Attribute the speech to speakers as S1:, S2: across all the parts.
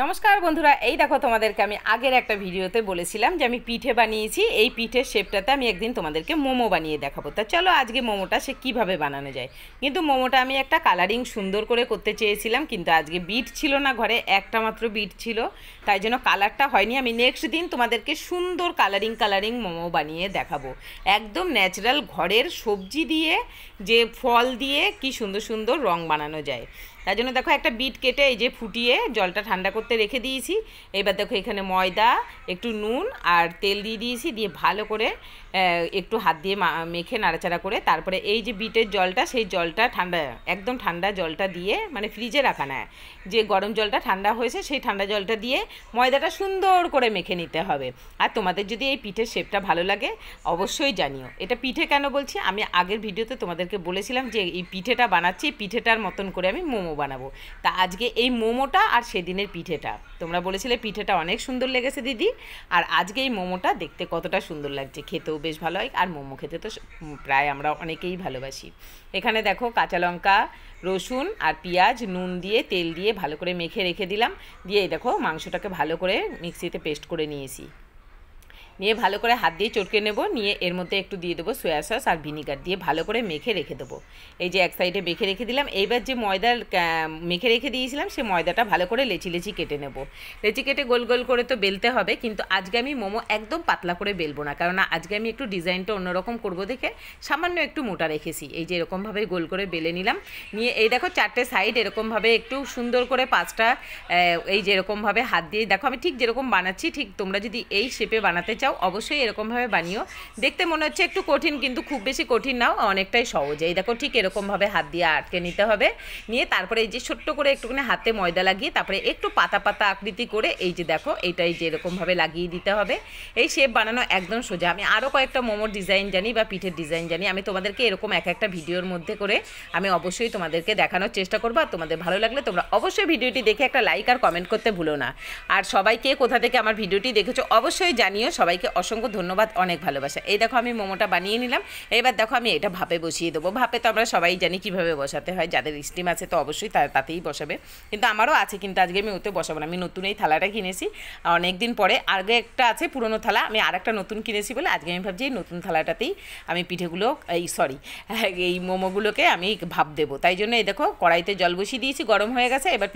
S1: নমস্কার বন্ধুরা, এই দেখো তোমাদেরকে আমি আগের একটা ভিডিওতে বলেছিলাম যে আমি পিঠে বানিয়েছি। এই পিঠের শেপটাতে আমি একদিন তোমাদেরকে মোমো বানিয়ে দেখাবো। তা চলো আজকে মোমোটা সে কীভাবে বানানো যায়। কিন্তু মোমোটা আমি একটা কালারিং সুন্দর করে করতে চেয়েছিলাম, কিন্তু আজকে বিট ছিল না ঘরে, একটা মাত্র বিট ছিল, তাই জন্য কালারটা হয়নি। আমি নেক্সট দিন তোমাদেরকে সুন্দর কালারিং মোমো বানিয়ে দেখাবো। একদম ন্যাচারাল ঘরের সবজি দিয়ে, যে ফল দিয়ে কি সুন্দর সুন্দর রং বানানো যায়। তাই জন্য দেখো একটা বিট কেটে এই যে ফুটিয়ে জলটা ঠান্ডা করতে রেখে দিয়েছি। এবার দেখো এখানে ময়দা, একটু নুন আর তেল দিয়ে দিয়েছি, দিয়ে ভালো করে একটু হাত দিয়ে মেখে নাড়াচাড়া করে তারপরে এই যে বিটের জলটা, সেই জলটা ঠান্ডা, একদম ঠান্ডা জলটা দিয়ে, মানে ফ্রিজে রাখা না, যে গরম জলটা ঠান্ডা হয়েছে সেই ঠান্ডা জলটা দিয়ে ময়দাটা সুন্দর করে মেখে নিতে হবে। আর তোমাদের যদি এই পিঠের শেপটা ভালো লাগে অবশ্যই জানিও। এটা পিঠে কেন বলছি, আমি আগের ভিডিওতে তোমাদেরকে বলেছিলাম যে এই পিঠেটা বানাচ্ছি, পিঠেটার মতন করে আমি মোমো বানাবো। তা আজকে এই মোমোটা আর সেদিনের পিঠেটা, তোমরা বলেছিলে পিঠেটা অনেক সুন্দর লেগেছে দিদি, আর আজকে এই মোমোটা দেখতে কতটা সুন্দর লাগছে, খেতেও বেশ ভালো হয়। আর মোমো খেতে তো প্রায় আমরা অনেকেই ভালোবাসি। এখানে দেখো কাঁচা লঙ্কা, রসুন আর পেঁয়াজ নুন দিয়ে তেল দিয়ে ভালো করে মেখে রেখে দিলাম। দিয়ে দেখো মাংসটাকে ভালো করে মিক্সিতে পেস্ট করে নিয়েছি, নিয়ে ভালো করে হাত দিয়ে চটকে নেব। নিয়ে এর মধ্যে একটু দিয়ে দেবো সয়া সস আর ভিনিগার, দিয়ে ভালো করে মেখে রেখে দেবো। এই যে এক সাইডে মেখে রেখে দিলাম। এইবার যে ময়দা মেখে রেখে দিয়েছিলাম সে ময়দাটা ভালো করে লেচি লেচি কেটে নেব। লেচি কেটে গোল গোল করে তো বেলতে হবে, কিন্তু আজকে আমি মোমো একদম পাতলা করে বেলবো না, কারণ আজকে আমি একটু ডিজাইনটা অন্যরকম করবো দেখে সামান্য একটু মোটা রেখেছি। এই যে এরকমভাবে গোল করে বেলে নিলাম। নিয়ে এই দেখো চারটে সাইড এরকমভাবে একটু সুন্দর করে পাঁচটা, এই যে এরকমভাবে হাত দিয়ে দেখো আমি ঠিক যেরকম বানাচ্ছি, ঠিক তোমরা যদি এই শেপে বানাতে চাও অবশ্যই এরকমভাবে বানিও। দেখতে মনে হচ্ছে একটু কঠিন, কিন্তু খুব বেশি কঠিন নাও, অনেকটাই সহজ। এই দেখো ঠিক এরকমভাবে হাত দিয়ে আটকে নিতে হবে। নিয়ে তারপরে এই যে ছোট্ট করে একটুখানি হাতে ময়দা লাগিয়ে তারপরে একটু পাতা পাতা আকৃতি করে এই যে দেখো এইটাই যে এরকমভাবে লাগিয়ে দিতে হবে। এই শেপ বানানো একদম সোজা। আমি আরও কয়েকটা মোমোর ডিজাইন জানি বা পিঠের ডিজাইন জানি, আমি তোমাদেরকে এরকম এক একটা ভিডিওর মধ্যে করে আমি অবশ্যই তোমাদেরকে দেখানোর চেষ্টা করবো। আর তোমাদের ভালো লাগলে তোমরা অবশ্যই ভিডিওটি দেখে একটা লাইক আর কমেন্ট করতে ভুলো না। আর সবাইকে কোথা থেকে আমার ভিডিওটি দেখেছো অবশ্যই জানিও। সবাইকে অসংখ্য ধন্যবাদ, অনেক ভালোবাসা। এই দেখো আমি মোমোটা বানিয়ে নিলাম। এবার দেখো আমি এটা ভাপে বসিয়ে দেবো। ভাপে তো আমরা সবাই জানি কীভাবে বসাতে হয়, যাদের স্টিম আছে তো অবশ্যই তাতেই বসাবে, কিন্তু আমারও আছে, কিন্তু আজকে আমি ওতে বসাবো না। আমি নতুন এই থালাটা কিনেছি অনেক দিন পরে, আগে একটা আছে পুরনো থালা, আমি আর একটা নতুন কিনেছি বলে আজকে আমি ভাবছি এই নতুন থালাটাতেই আমি পিঠেগুলো এই মোমোগুলোকে আমি ভাপ দেবো। তাই জন্য এই দেখো কড়াইতে জল বসিয়ে দিয়েছি, গরম হয়ে গেছে। এবার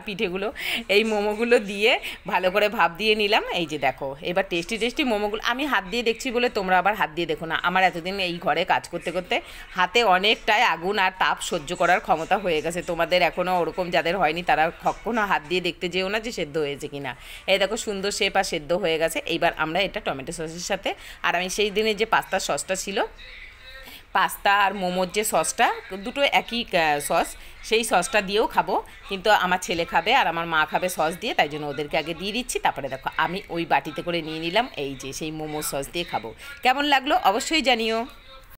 S1: পিঠেগুলো এই মোমোগুলো দিয়ে ভালো করে ভাপ দিয়ে নিলাম। এই যে দেখো এবার টেস্টি মোমোগুলো আমি হাত দিয়ে দেখছি বলে তোমরা আবার হাত দিয়ে দেখো না। আমার এতদিন এই ঘরে কাজ করতে করতে হাতে অনেকটাই আগুন আর তাপ সহ্য করার ক্ষমতা হয়ে গেছে। তোমাদের এখনও ওরকম যাদের হয়নি তারা কখনো হাত দিয়ে দেখতে যেও না যে সেদ্ধ হয়েছে কিনা। এই দেখো সুন্দর শেপ আর সেদ্ধ হয়ে গেছে। এইবার আমরা এটা টমেটো সসের সাথে, আর আমি সেই দিনে যে পাস্তার সসটা ছিল, পাস্তা আর মোমোর যে সসটা, দুটো একই সস, সেই সসটা দিয়েও খাবো, কিন্তু আমার ছেলে খাবে আর আমার মা খাবে সস দিয়ে, তাই জন্য ওদেরকে আগে দিয়ে দিচ্ছি। তারপরে দেখো আমি ওই বাটিতে করে নিয়ে নিলাম, এই যে সেই মোমোর সস দিয়ে খাবো। কেমন লাগলো অবশ্যই জানিও।